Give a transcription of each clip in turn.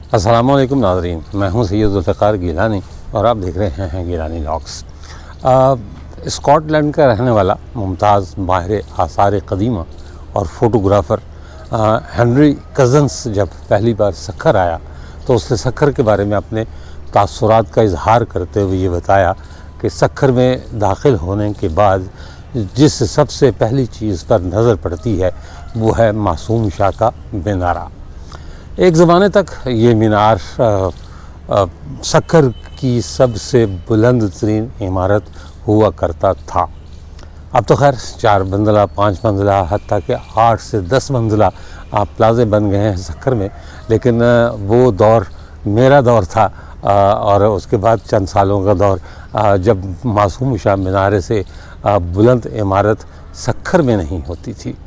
अस्सलामुअलैकुम नाज़रीन, मैं हूं सैयद ज़ुल्फ़िकार गिलानी और आप देख रहे हैं गिलानी व्लॉग्स। स्कॉटलैंड का रहने वाला मुमताज़ माहिर आसार क़दीमा और फ़ोटोग्राफ़र हेनरी कज़न्स जब पहली बार सक्खर आया तो उसने सक्खर के बारे में अपने तासुरात का इजहार करते हुए ये बताया कि सक्खर में दाखिल होने के बाद जिस सबसे पहली चीज़ पर नज़र पड़ती है वो है मासूम शाह का मीनारा। एक ज़माने तक ये मीनार सक्खर की सबसे बुलंद तरीन इमारत हुआ करता था। अब तो खैर 4 मंजिला 5 मंजिला हत्ता कि 8 से 10 मंजिला प्लाजे बन गए हैं सक्खर में, लेकिन वो दौर मेरा दौर था और उसके बाद चंद सालों का दौर जब मासूम शाह मीनारे से बुलंद इमारत सक्खर में नहीं होती थी।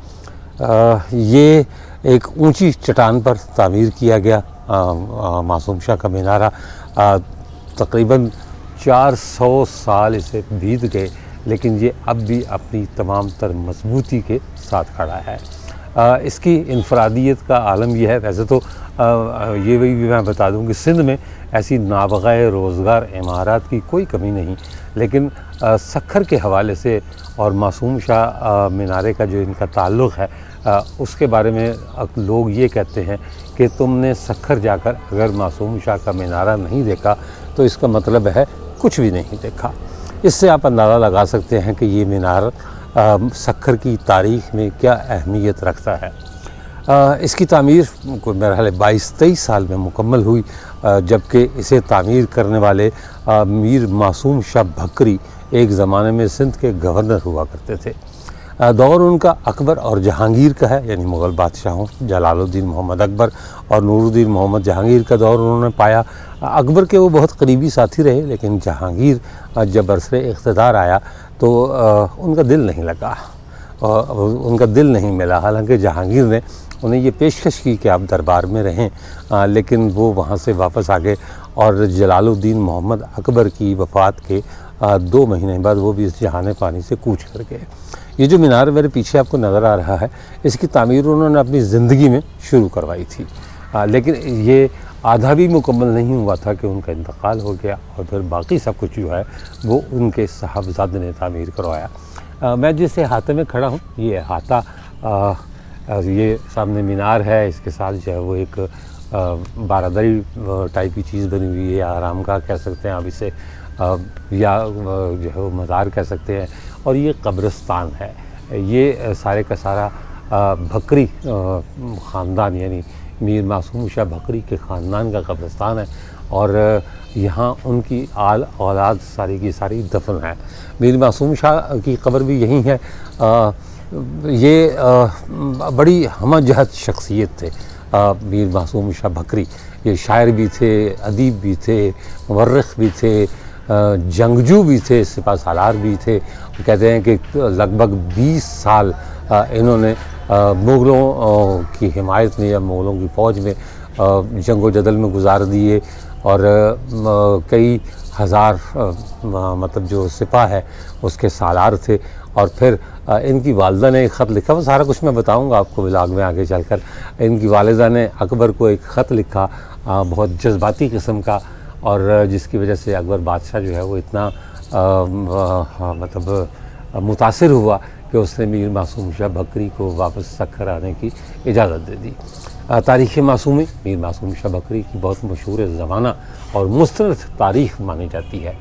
ये एक ऊंची चट्टान पर तामीर किया गया मासूम शाह का मीनारा। तकरीबन 400 साल इसे बीत गए, लेकिन ये अब भी अपनी तमाम तर मजबूती के साथ खड़ा है। इसकी इनफरादियत का आलम यह है, वैसे तो ये भी मैं बता दूं कि सिंध में ऐसी नाबग़ाए रोज़गार इमारत की कोई कमी नहीं, लेकिन सक्खर के हवाले से और मासूम शाह मीनारे का जो इनका ताल्लुक़ है उसके बारे में लोग ये कहते हैं कि तुमने सक्खर जाकर अगर मासूम शाह का मीनारा नहीं देखा तो इसका मतलब है कुछ भी नहीं देखा। इससे आप अंदाज़ा लगा सकते हैं कि ये मीनार सक्खर की तारीख़ में क्या अहमियत रखता है। इसकी तामीर को मेरा ख्याल 22-23 साल में मुकम्मल हुई, जबकि इसे तामीर करने वाले मीर मासूम शाह भकरी एक ज़माने में सिंध के गवर्नर हुआ करते थे। दौर उनका अकबर और जहांगीर का है, यानी मुग़ल बादशाहों जलालुद्दीन मोहम्मद अकबर और नूरुद्दीन मोहम्मद जहांगीर का दौर उन्होंने पाया। अकबर के वो बहुत करीबी साथी रहे, लेकिन जहांगीर जब बरसरे इक़्तिदार आया तो उनका दिल नहीं लगा, उनका दिल नहीं मिला। हालांकि जहांगीर ने उन्हें ये पेशकश की कि आप दरबार में रहें, लेकिन वो वहाँ से वापस आ गए और जलालुद्दीन मोहम्मद अकबर की वफ़ात के 2 महीने बाद वो भी इस जहान पानी से कूच कर गए। ये जो मीनार मेरे पीछे आपको नज़र आ रहा है, इसकी तामीर उन्होंने अपनी ज़िंदगी में शुरू करवाई थी, लेकिन ये आधा भी मुकम्मल नहीं हुआ था कि उनका इंतकाल हो गया और फिर बाकी सब कुछ जो है वो उनके साहबजादे ने तामीर करवाया। मैं जिस अहाते में खड़ा हूँ, ये अहाता ये सामने मीनार है, इसके साथ जो है वो एक बारादरी टाइप की चीज़ बनी हुई है, या आरामगाह कह सकते हैं आप इसे, या जो है वो मज़ार कह सकते हैं, और ये कब्रिस्तान है। ये सारे का सारा भकरी ख़ानदान यानी मीर मासूम शाह भकरी के ख़ानदान का कब्रिस्तान है और यहाँ उनकी आल औलाद सारी की सारी दफन है। मीर मासूम शाह की कब्र भी यहीं है। ये बड़ी हमजहत शख्सियत थे मीर मासूम शाह भकरी। ये शायर भी थे, अदीब भी थे, मुवर्रिख़ भी थे, जंगजू भी थे, सिपा सालार भी थे। कहते हैं कि लगभग 20 साल इन्होंने मुग़लों की हिमायत में या मुग़लों की फ़ौज में जंगो जदल में गुजार दिए और कई हज़ार मतलब जो सिपा है उसके सालार थे। और फिर इनकी वालिदा ने एक ख़त लिखा, वो सारा कुछ मैं बताऊंगा आपको व्लॉग में आगे चलकर। इनकी वालिदा ने अकबर को एक ख़त लिखा बहुत जज्बाती किस्म का, और जिसकी वजह से अकबर बादशाह जो है वो इतना मतलब मुतासिर हुआ कि उसने मीर मासूम शाह भकरी को वापस सक्खर आने की इजाज़त दे दी। तारीख़ मासूमी मीर मासूम शाह भकरी की बहुत मशहूर ज़माना और मुस्तनद तारीख़ मानी जाती है।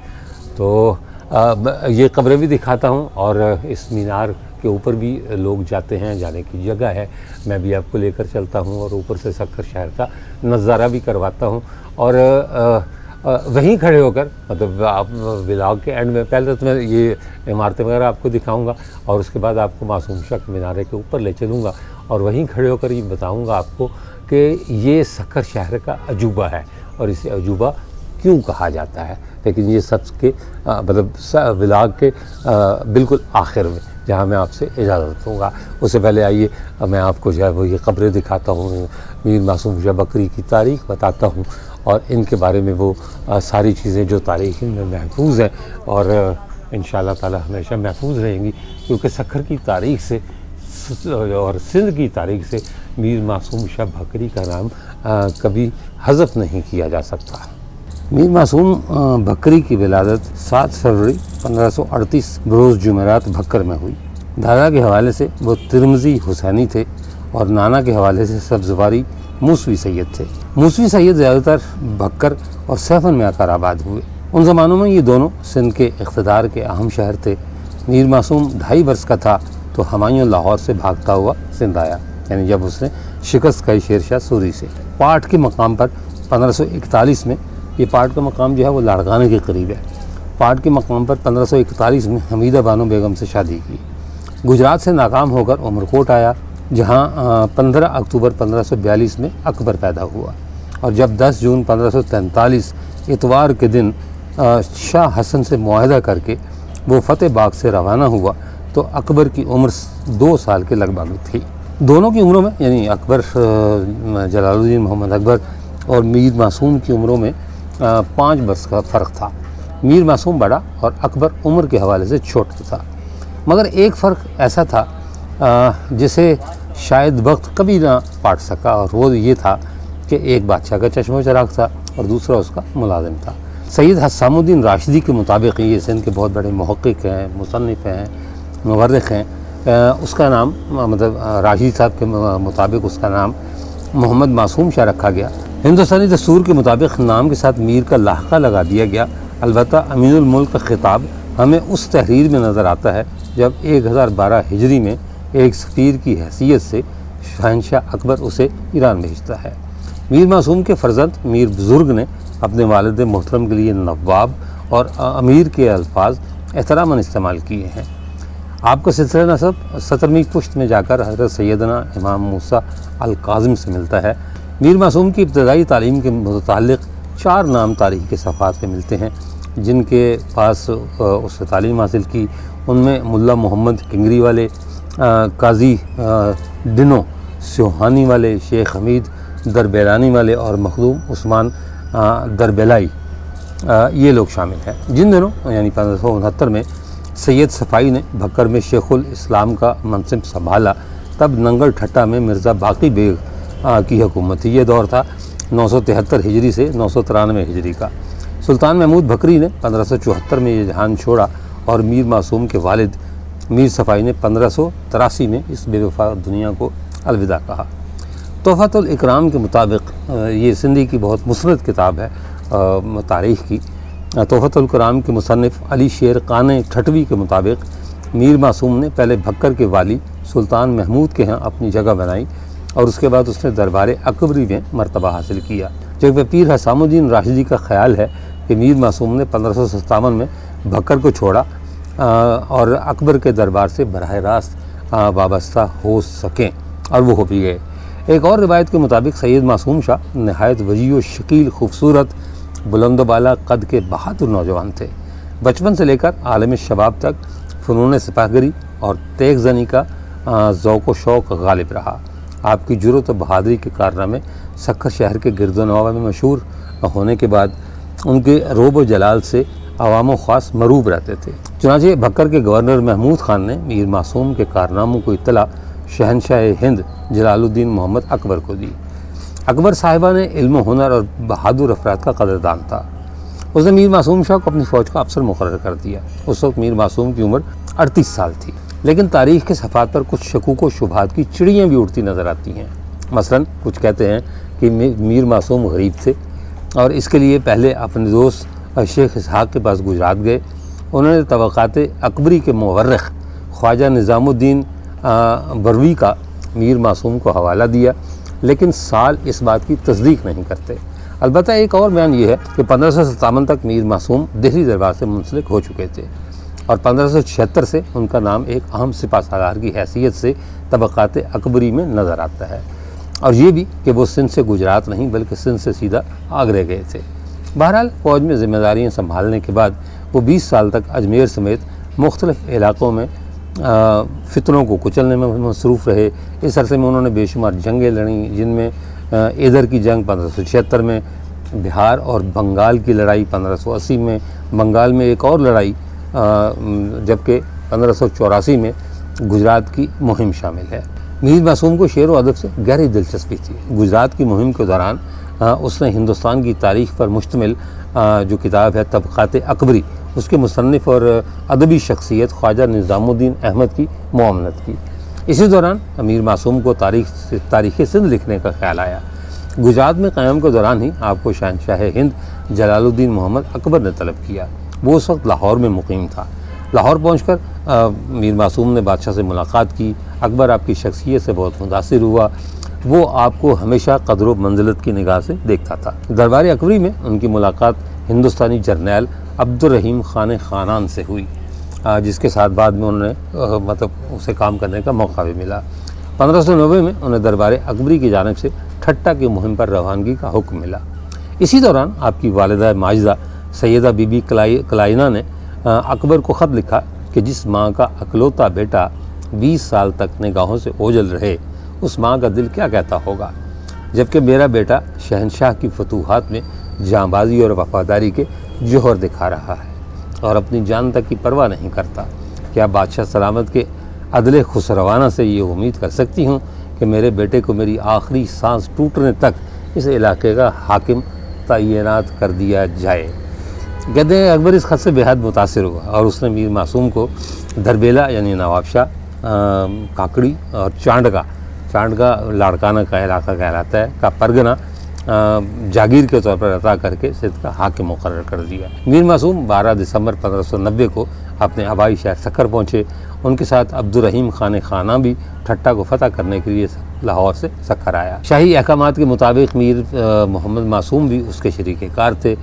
तो ये कब्रें भी दिखाता हूँ और इस मीनार के ऊपर भी लोग जाते हैं, जाने की जगह है। मैं भी आपको लेकर चलता हूँ और ऊपर से सक्खर शहर का नज़ारा भी करवाता हूँ। और वहीं खड़े होकर मतलब आप व्लॉग के एंड में पहले तो मैं ये इमारतें वगैरह आपको दिखाऊंगा और उसके बाद आपको मासूम शाह मीनारे के ऊपर ले चलूँगा और वहीं खड़े होकर ये बताऊँगा आपको कि ये सक्खर शहर का अजूबा है और इसे अजूबा क्यों कहा जाता है। लेकिन ये सब के मतलब व्लॉग के बिल्कुल आखिर में, जहाँ मैं आपसे इजाज़त दूँगा। उससे पहले आइए मैं आपको जो है वो ये कब्रें दिखाता हूँ, मीर मासूम शाह भकरी की तारीख़ बताता हूँ और इनके बारे में वो सारी चीज़ें जो तारीख़ में महफूज हैं और इंशाअल्लाह ताला हमेशा महफूज रहेंगी, क्योंकि सक्खर की तारीख़ से और सिंध की तारीख से मीर मासूम शाह भकरी का नाम कभी हज़फ नहीं किया जा सकता। मीर मासूम भकरी की विलादत 7 फरवरी 1538 बरोज़ जुमेरात भक्कर में हुई। दादा के हवाले से वो तिरमज़ी हुसैनी थे और नाना के हवाले से सब्ज़वारी मूसवी सैयद थे। मूसवी सैयद ज़्यादातर भक्कर और सैफन में आकर आबाद हुए। उन ज़मानों में ये दोनों सिंध के इक़्तिदार के अहम शहर थे। मीर मासूम 2.5 वर्ष का था तो हुमायूं लाहौर से भागता हुआ सिंध आया, यानी जब उसने शिकस्त खाई शेर शाह सूरी से। पाठ के मकाम पर 1541 में, ये पाठ का मकाम जो है वो लाड़काने के करीब है, पाठ के मकाम पर 1541 में हमीदा बानो बेगम से शादी की। गुजरात से नाकाम होकर उमरकोट आया, जहाँ 15 अक्टूबर 1542 में अकबर पैदा हुआ। और जब 10 जून 1543 इतवार के दिन शाह हसन से मुआहदा करके वो फतेह बाग से रवाना हुआ तो अकबर की उम्र 2 साल के लगभग थी। दोनों की उम्रों में, यानी अकबर जलालुद्दीन मोहम्मद अकबर और मीर मासूम की उम्रों में 5 वर्ष का फ़र्क था। मीर मासूम बड़ा और अकबर उम्र के हवाले से छोटा था, मगर एक फ़र्क ऐसा था जिसे शायद वक्त कभी ना पाट सका, और वो ये था कि एक बादशाह का चश्मा चिराग था और दूसरा उसका मुलाजिम था। सैयद हसामुद्दीन राशिदी के मुताबिक, ये सिंध के बहुत बड़े मुहक्किक हैं, मुसन्निफ़ हैं, मुवर्रिख़ हैं, उसका नाम मतलब राशिदी साहब के मुताबिक उसका नाम मोहम्मद मासूम शाह रखा गया। हिंदुस्तानी दस्तूर के मुताबिक नाम के साथ मीर का लाहका लगा दिया गया। अलबत्ता अमीनुल मुल्क का खिताब हमें उस तहरीर में नज़र आता है जब 1012 हिजरी में एक सफ़ीर की हैसियत से शहंशाह अकबर उसे ईरान भेजता है। मीर मासूम के फ़र्जंद मीर बुज़ुर्ग ने अपने वालिद मोहतरम के लिए नवाब और अमीर के अल्फाज एहतरामन इस्तेमाल किए हैं। आपका सिलसिला नसब 17वीं पुश्त में जाकर हज़रत सैयदना इमाम मूसा अल काज़िम से मिलता है। मीर मासूम की इब्तदाई तालीम के मुताल्लिक़ 4 नाम तारीख़ के सफ़ात पे मिलते हैं जिनके पास उसने तालीम हासिल की। उनमें मुल्ला मोहम्मद किंगरी वाले, काजी डिनो सिहानी वाले, शेख हमीद दरबेलानी वाले और मखदूम उस्मान दरबेलाई, ये लोग शामिल हैं। जिन दिनों यानी 1569 में सैयद सफ़ाई ने भक्कर में शेखुल इस्लाम का मनसिब संभाला, तब नंगल ठट्टा में मिर्ज़ा बाकी बेग की हुकूमत थी। ये दौर था 973 हिजरी से 993 हिजरी का। सुल्तान महमूद भकरी ने 1574 में ये जहान छोड़ा और मीर मासूम के वालिद मीर सफ़ाई ने 1583 में इस बेवफा दुनिया को अलविदा कहा। तोहफ़तुल इकराम के मुताबिक, ये सिंधी की बहुत मुसरत किताब है तारीख़ की। तोहफ़तुल इकराम के मुसन्निफ़ अली शेर काने ठटवी के मुताबिक मीर मासूम ने पहले भक्कर के वाली सुल्तान महमूद के यहाँ अपनी जगह बनाई और उसके बाद उसने दरबार अकबरी में मर्तबा हासिल किया। जबकि पीर हसामुद्दीन राशिदी का ख्याल है कि मीर मासूम ने 1557 में भक्कर को छोड़ा और अकबर के दरबार से बराह रास्त वाबस्ता हो सकें, और वो हो भी गए। एक और रिवायत के मुताबिक सैयद मासूम शाह नहायत वजी व शकील, खूबसूरत, बुलंदबाला कद के बहादुर नौजवान थे। बचपन से लेकर आलम शबाब तक फ़नून सिपाहगरी और तेग ज़नी का ज़ौक़ व शौक़ गालिब रहा। आपकी जुर्रत व बहादुरी के कारनामे सक्खर शहर के गिरदोनवा में मशहूर होने के बाद उनके रोब व जलाल से अवाम व ख़ास मरूब रहते थे। चुनांचे भक्कर के गवर्नर महमूद ख़ान ने मीर मासूम के कारनामों को इत्तला शहनशाह हिंद जलालुद्दीन मोहम्मद अकबर को दी। अकबर साहिबा ने इल्म, हुनर और बहादुर अफराद का कदरदान था। उसने मीर मासूम शाह को अपनी फ़ौज का अफसर मुकर्रर कर दिया। उस वक्त मीर मासूम की उम्र 38 साल थी, लेकिन तारीख़ के सफ़ात पर कुछ शकूक व शुबहात की चिड़ियाँ भी उड़ती नज़र आती हैं। मसलन कुछ कहते हैं कि मीर मासूम गरीब थे और इसके लिए पहले अपने दोस्त शेख इसहाक़ के पास गुजरात गए। उन्होंने तबक़ात अकबरी के मुवर्रिख़ ख्वाजा निज़ामुद्दीन बरवी का मीर मासूम को हवाला दिया, लेकिन साल इस बात की तस्दीक नहीं करते। अलबत्ता एक और बयान ये है कि 1557 तक मीर मासूम दिल्ली दरबार से मुंसलिक हो चुके थे और 1576 से उनका नाम एक अहम सिपा सालार की हैसियत से तबक़ात अकबरी में नज़र आता है, और ये भी कि वो सिंध से गुजरात नहीं बल्कि सिंध से सीधा आगरे गए थे। बहरहाल फ़ौज में ज़िम्मेदारियाँ संभालने के बाद वो 20 साल तक अजमेर समेत मुख्तलिफ़ इलाक़ों में फितरों को कुचलने में मसरूफ़ रहे। इस अरसे में उन्होंने बेशुमार जंगें लड़ी, जिनमें इधर की जंग 1576 में, बिहार और बंगाल की लड़ाई 1580 में, बंगाल में एक और लड़ाई, जबकि 1584 में गुजरात की मुहिम शामिल है। मीर मासूम को शेर व अदब से गहरी दिलचस्पी थी। गुजरात की मुहिम के दौरान उसने हिंदुस्तान की तारीख़ पर मुश्तमिल जो किताब है तबक़ात अकबरी, उसके मुसन्निफ़ और अदबी शख्सियत ख्वाजा निज़ामुद्दीन अहमद की मुआवनत की। इसी दौरान मीर मासूम को तारीख़ सिंध लिखने का ख्याल आया। गुजरात में क़याम के दौरान ही आपको शहंशाह हिंद जलालुद्दीन मोहम्मद अकबर ने तलब किया। वो उस वक्त लाहौर में मुक़ीम था। लाहौर पहुंचकर मीर मासूम ने बादशाह से मुलाकात की। अकबर आपकी शख्सियत से बहुत मुतासिर हुआ। वो आपको हमेशा कदर व मंजिलत की निगाह से देखता था। दरबार अकबरी में उनकी मुलाकात हिंदुस्तानी जर्नैल अब्दुर्रहीम खान खानान से हुई, जिसके साथ बाद में उन्होंने मतलब उसे काम करने का मौका भी मिला। 1590 में उन्हें दरबार अकबरी की जानिब से ठट्टा की मुहिम पर रवानगी का हुक्म मिला। इसी दौरान आपकी वालिदा माजिदा सैयदा बीबी कलाइना ने अकबर को ख़त लिखा कि जिस माँ का अकलौता बेटा 20 साल तक निगाहों से ओझल रहे, उस माँ का दिल क्या कहता होगा, जबकि मेरा बेटा शहनशाह की फतूहात में जांबाजी और वफादारी के जौहर दिखा रहा है और अपनी जान तक की परवाह नहीं करता। क्या बादशाह सलामत के अदले खुसरवाना से ये उम्मीद कर सकती हूँ कि मेरे बेटे को मेरी आखिरी सांस टूटने तक इस इलाके का हाकिम तैनात कर दिया जाए। कहते हैं अकबर इस ख़त से बेहद मुतासिर हुआ और उसने मीर मासूम को दरबेला यानी नवाबशाह, काकड़ी और चांडका लाड़काना का इलाका कहलाता है का परगना जागीर के तौर पर अता करके सिंध का हाकिम मुकर्रर कर दिया। मीर मासूम 12 दिसंबर 1590 को अपने आबाई शहर सक्कर पहुँचे। उनके साथ अब्दुर्रहीम खान खाना भी ठट्टा को फतह करने के लिए लाहौर से सक्कर आया। शाही अहकामात के मुताबिक मीर मोहम्मद मासूम भी उसके शरीक-ए-कार थे।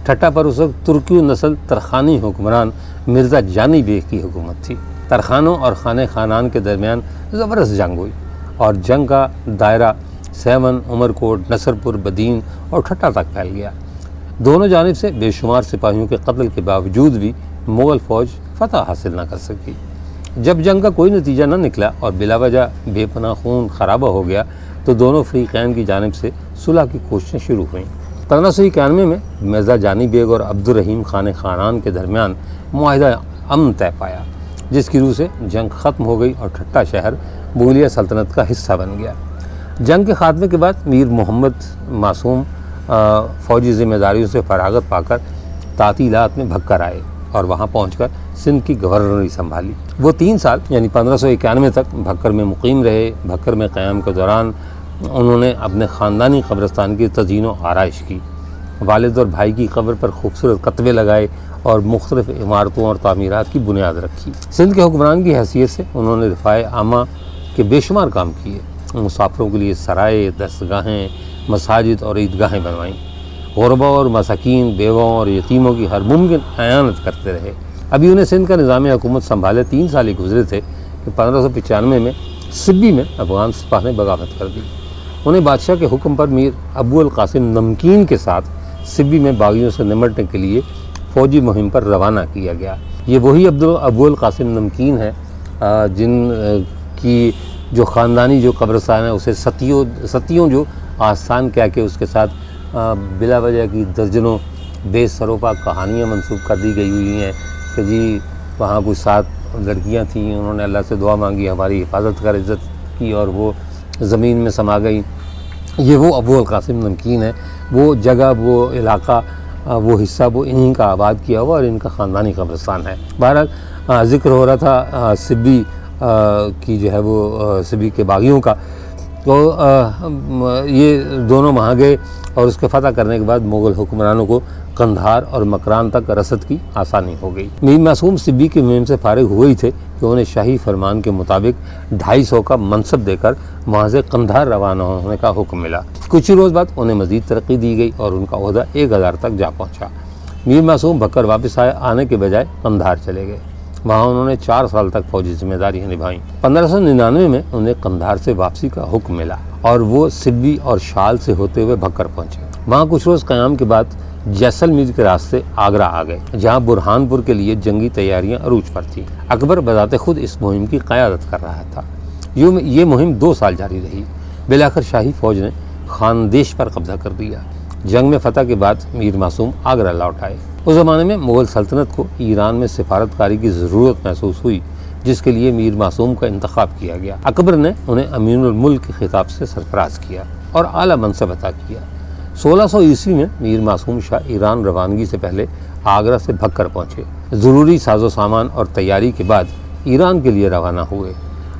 ठट्टा पर उस वक्त तुर्की नस्ल तरखानी हुक्मरान मिर्ज़ा जानी बेग की हुकूमत थी। तरखानों और खाने खानान के दरमियान ज़बरदस्त जंग हुई और जंग का दायरा सेवन, उमरकोट, नसरपुर, बदीन और ठट्टा तक फैल गया। दोनों जानिब से बेशुमार सिपाहियों के कत्ल के बावजूद भी मुग़ल फ़ौज फतह हासिल न कर सकी। जब जंग का कोई नतीजा न निकला और बिलावजह बेपनाह खून खराबा हो गया तो दोनों फ़रीक़ैन की जानिब से सुलह की कोशिशें शुरू हुईं। 1591 में मिर्ज़ा जानी बेग और अब्दुर्रहीम खान खानान के दरमियान मुआहिदा अमन तय पाया, जिसकी रूह से जंग ख़त्म हो गई और ठट्टा शहर मुग़लिया सल्तनत का हिस्सा बन गया। जंग के ख़ात्मे के बाद मीर मोहम्मद मासूम फ़ौजी ज़िम्मेदारियों से फरागत पाकर तातीलात में भक्कर आए और वहाँ पहुँचकर सिंध की गवर्नरी संभाली। वो 3 साल यानी 1591 तक भक्कर में मुक़ीम रहे। भक्कर में क़याम के दौरान उन्होंने अपने ख़ानदानी कब्रिस्तान की तज़ीन व आराइश की। वालिद और भाई की कब्र पर खूबसूरत कतबे लगाए और मुख्तलिफ़ इमारतों और तामीरात की बुनियाद रखी। सिंध के हुक्मरान की हैसियत से उन्होंने रिफ़ाए आमा के बेशुमार काम किए। मुसाफिरों के लिए सराय, दस्तगाहें, मसाजिद और ईदगाहें बनवाईं। गुरबा और मसाकीन, बेवाओं और यतीमों की हर मुमकिन अयानत करते रहे। अभी उन्हें सिंध का निज़ाम हुकूमत संभाले 3 साल ही गुजरे थे कि 1595 में सिब्बी में अफ़गान सिपाह ने बगावत कर दी। उन्हें बादशाह के हुक्म पर मीर अबू अल कासिम नमकीन के साथ सिब्बी में बागियों से निमटने के लिए फ़ौजी मुहिम पर रवाना किया गया। ये वही अबू अल कासिम नमकीन है जिन की जो ख़ानदानी जो कब्रिस्तान है उसे सतियों जो आस्थान कह के उसके साथ बिला वजह की दर्जनों बेसरोपा कहानियाँ मंसूब कर दी गई हुई हैं कि जी वहाँ कुछ 7 लड़कियाँ थीं, उन्होंने अल्लाह से दुआ मांगी, हमारी हिफाजत कर, इज़्ज़त की और वो ज़मीन में समा गई। ये वो अबू अल कासिम नमकीन है। वो जगह, वो इलाका, वो हिस्सा वो इन्हीं का आबाद किया हुआ और इनका ख़ानदानी कब्रिस्तान है। बहरहाल ज़िक्र हो रहा था सिब्बी की जो है वो सिब्बी के बागियों का, तो ये दोनों वहाँ गए और उसके फ़तह करने के बाद मुग़ल हुक्मरानों को कंधार और मकरान तक रसद की आसानी हो गई। मीर मासूम सिब्बी की मुहिम से फारिग हुए ही थे कि उन्हें शाही फरमान के मुताबिक 250 का मनसब देकर वहाँ से कंधार रवाना होने का हुक्म मिला। कुछ ही रोज़ बाद उन्हें मज़ीद तरक्की दी गई और उनका ओहदा 1000 तक जा पहुँचा। मीर मासूम भक्कर वापस आने के बजाय कंधार चले गए। वहाँ उन्होंने 4 साल तक फौजी जिम्मेदारियाँ निभाईं। 1599 में उन्हें कंधार से वापसी का हुक्म मिला और वो सिब्बी और शाल से होते हुए भक्कर पहुँचे। वहाँ कुछ रोज़ क़याम के बाद जैसलमेर के रास्ते आगरा आ गए, जहाँ बुरहानपुर के लिए जंगी तैयारियाँ अरूज पर थीं। अकबर बज़ाते खुद इस मुहिम की क़यादत कर रहा था। ये मुहिम 2 साल जारी रही। बिलाखिर शाही फ़ौज ने खानदेश पर कब्ज़ा कर दिया। जंग में फ़तह के बाद मीर मासूम आगरा लौट आए। उस ज़माने में मुग़ल सल्तनत को ईरान में सिफारतकारी की ज़रूरत महसूस हुई, जिसके लिए मीर मासूम का इंतखाब किया गया। अकबर ने उन्हें अमीरुल मुल्क के खिताब से सरफराज किया और आला मनसब अता किया। 1600 ईस्वी में मीर मासूम शाह ईरान रवानगी से पहले आगरा से भगकर पहुँचे। ज़रूरी साजो सामान और तैयारी के बाद ईरान के लिए रवाना हुए।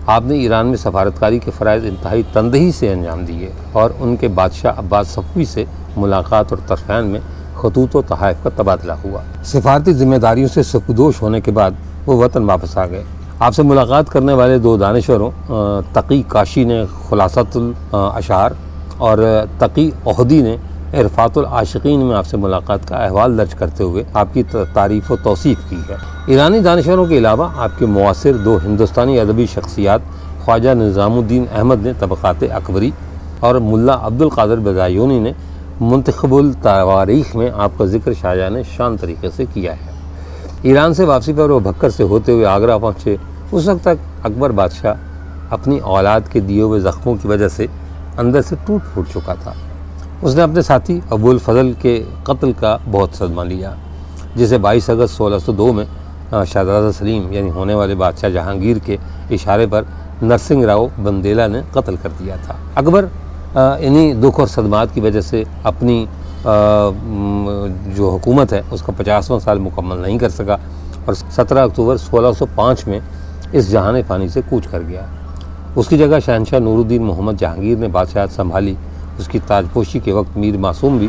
आपने ईरान में सफारतकारी के फ़राइज़ इंतहाई तंदही से अंजाम दिए और उनके बादशाह अब्बास सफ़वी से मुलाकात और तरफ़ैन में खतूत व तहाइफ का तबादला हुआ। सफारती जिम्मेदारियों से सुखदोश होने के बाद वो वतन वापस आ गए। आपसे मुलाकात करने वाले दो दानिशवरों तकी काशी ने खुलासतुल अशार और तकी ओहदी ने इरफातुल आशिकीन में आपसे मुलाकात का अहवाल दर्ज करते हुए आपकी तारीफ़ व तौसीफ़ की है। ईरानी दानिशवरों के अलावा आपके मुआसिर दो हिंदुस्तानी अदबी शख्सियात ख्वाजा निज़ामुद्दीन अहमद ने तबक़ात अकबरी और मुल्ला अब्दुल कादिर बदायूनी ने मुंतखबुल तवारीख़ में आपका ज़िक्र शाहजहां शान तरीक़े से किया है। ईरान से वापसी पर वो भक्कर से होते हुए आगरा पहुँचे। उस वक्त तक अकबर बादशाह अपनी औलाद के दिए हुए ज़ख्मों की वजह से अंदर से टूट फूट चुका था। उसने अपने साथी अबुल फजल के कत्ल का बहुत सदमा लिया, जिसे 22 अगस्त 1602 में शहजादा सलीम यानी होने वाले बादशाह जहांगीर के इशारे पर नरसिंह राव बंदेला ने कत्ल कर दिया था। अकबर इन्हीं दुख और सदमात की वजह से अपनी जो हुकूमत है उसका 50वां साल मुकम्मल नहीं कर सका और 17 अक्टूबर 1605 में इस जहान फ़ानी से कूच कर गया। उसकी जगह शहनशाह नूरुद्दीन मोहम्मद जहांगीर ने बादशाहत संभाली। उसकी ताजपोशी के वक्त मीर मासूम भी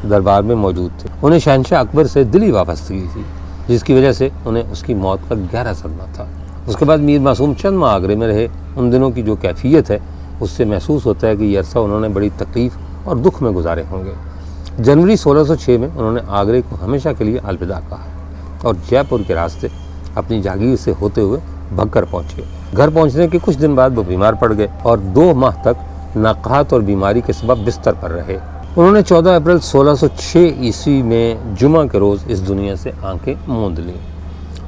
दरबार में मौजूद थे। उन्हें शहनशाह अकबर से दिली वाबस्तगी थी, जिसकी वजह से उन्हें उसकी मौत का गहरा सदमा था। उसके बाद मीर मासूम चंद माह आगरे में रहे। उन दिनों की जो कैफियत है उससे महसूस होता है कि ये अरसा उन्होंने बड़ी तकलीफ़ और दुख में गुजारे होंगे। जनवरी 1606 में उन्होंने आगरे को हमेशा के लिए अलविदा कहा और जयपुर के रास्ते अपनी जागीर से होते हुए भगकर पहुँचे। घर पहुँचने के कुछ दिन बाद वो बीमार पड़ गए और 2 माह तक नक़ाहत और बीमारी के सबब बिस्तर पर रहे। उन्होंने 14 अप्रैल 1606 ईस्वी में जुमा के रोज़ इस दुनिया से आंखें मूंद लीं।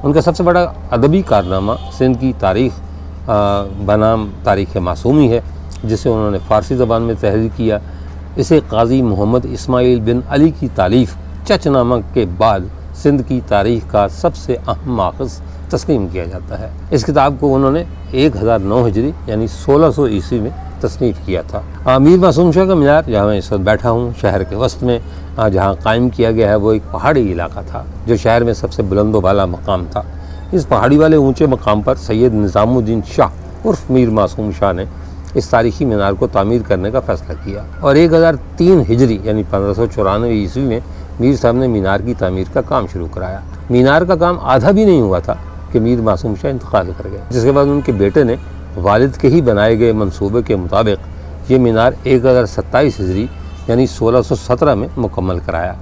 उनका सबसे बड़ा अदबी कारनामा सिंध की तारीख़ बनाम तारीख़ मासूमी है, जिसे उन्होंने फ़ारसी ज़बान में तहरीर किया। इसे काजी मोहम्मद इस्माइल बिन अली की तालीफ़ चचनामा के बाद सिंध की तारीख़ का सबसे अहम माख़ज़ तस्लीम किया जाता है। इस किताब को उन्होंने 1009 हिजरी यानी 1600 ईस्वी में तस्नीफ़ किया था। मीर मासूम शाह का मीनार, जहाँ मैं इस वक्त बैठा हूँ, शहर के वस्त में जहाँ कायम किया गया है, वो एक पहाड़ी इलाका था जो शहर में सबसे बुलंद वाला मकाम था। इस पहाड़ी वाले ऊँचे मकाम पर सैयद निज़ामुद्दीन शाह उर्फ मीर मासूम शाह ने इस तारीख़ी मीनार को तामीर करने का फ़ैसला किया और 1003 हिजरी यानी 1594 ईस्वी में मीर साहब ने मीनार की तामीर का काम शुरू कराया। मीनार का काम आधा भी नहीं हुआ था कि मीर मासूम शाह इंतकाल कर गए, जिसके बाद उनके बेटे ने वालिद के ही बनाए गए मंसूबे के मुताबिक ये मीनार 1027 हिजरी यानी 1617 में मुकम्मल कराया।